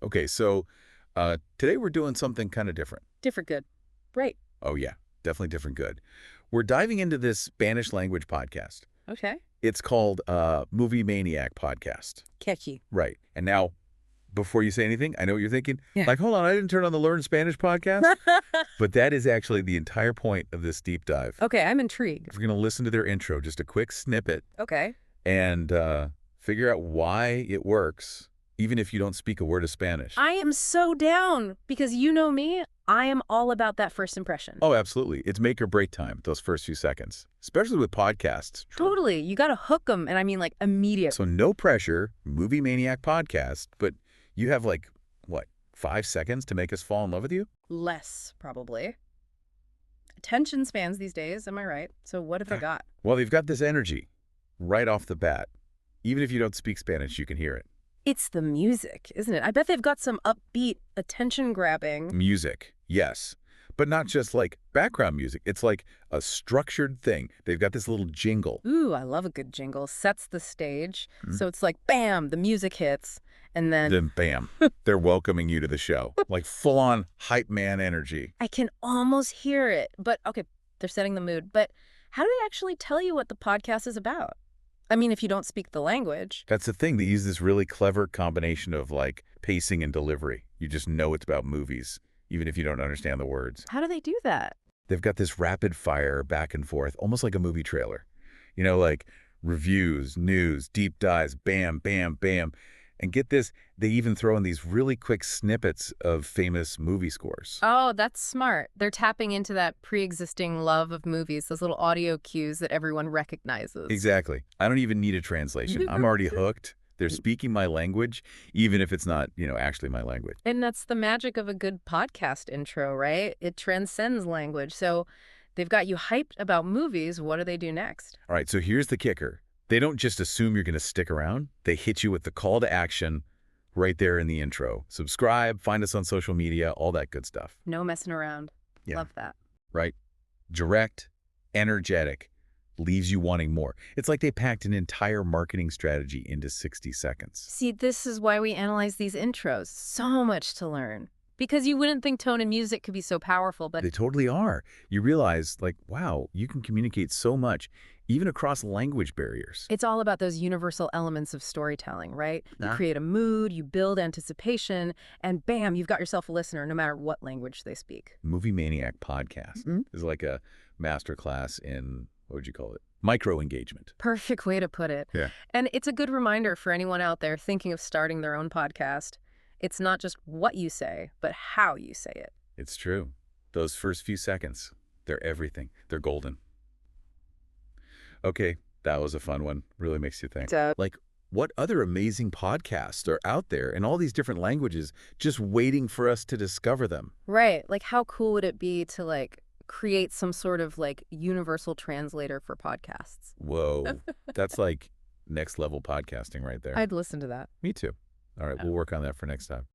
Okay, so today we're doing something kind of different. Different good. Right. Oh, yeah, definitely different good. We're diving into this Spanish language podcast. Okay. It's called MovieManIAc podcast. Catchy. Right. And now, before you say anything, I know what you're thinking. Yeah. Like, hold on, I didn't turn on the Learn Spanish podcast. But that is actually the entire point of this deep dive. Okay, I'm intrigued. We're going to listen to their intro, just a quick snippet, Okay. and figure out why it works, even if you don't speak a word of Spanish. I am so down because you know me, I am all about that first impression. Oh, absolutely. It's make or break time, those first few seconds, especially with podcasts. Totally. You got to hook them, and I mean like immediate. So no pressure, MovieManIAc podcast, but you have like, what, 5 seconds to make us fall in love with you? Less, probably. Attention spans these days, am I right? So what have they got? Well, they've got this energy right off the bat. Even if you don't speak Spanish, you can hear it. It's the music, isn't it? I bet they've got some upbeat, attention-grabbing. Music, yes. But not just like background music. It's like a structured thing. They've got this little jingle. Ooh, I love a good jingle. Sets the stage. So it's like, bam, the music hits, and Then bam, they're welcoming you to the show. Like full-on hype man energy. I can almost hear it. But, okay, they're setting the mood. But how do they actually tell you what the podcast is about? I mean, if you don't speak the language. That's the thing. They use this really clever combination of like pacing and delivery. You just know it's about movies, even if you don't understand the words. How do they do that? They've got this rapid fire back and forth, almost like a movie trailer. You know, like reviews, news, deep dives, bam, bam, bam. And get this, they even throw in these really quick snippets of famous movie scores. Oh, that's smart. They're tapping into that pre-existing love of movies, those little audio cues that everyone recognizes. Exactly. I don't even need a translation. I'm already hooked. They're speaking my language, even if it's not, actually my language. And that's the magic of a good podcast intro, right? It transcends language. So they've got you hyped about movies. What do they do next? All right, so here's the kicker. They don't just assume you're going to stick around. They hit you with the call to action right there in the intro. Subscribe, find us on social media, all that good stuff. No messing around. Yeah. Love that. Right? Direct, energetic, leaves you wanting more. It's like they packed an entire marketing strategy into 60 seconds. See, this is why we analyze these intros. So much to learn. Because you wouldn't think tone and music could be so powerful, but They totally are. You realize, like, wow, you can communicate so much, even across language barriers. it's all about those universal elements of storytelling, right? You Nah. create a mood, you build anticipation, and bam, you've got yourself a listener no matter what language they speak. MovieManIAc podcast is like a masterclass in, what would you call it? Micro engagement. Perfect way to put it. Yeah. And it's a good reminder for anyone out there thinking of starting their own podcast. It's not just what you say, but how you say it. It's true. Those first few seconds, they're everything. They're golden. Okay, that was a fun one. Really makes you think. Like, what other amazing podcasts are out there in all these different languages just waiting for us to discover them? Right. Like, how cool would it be to, like, create some sort of, like, universal translator for podcasts? Whoa, that's like next level podcasting right there. I'd listen to that. Me too. All right, we'll work on that for next time.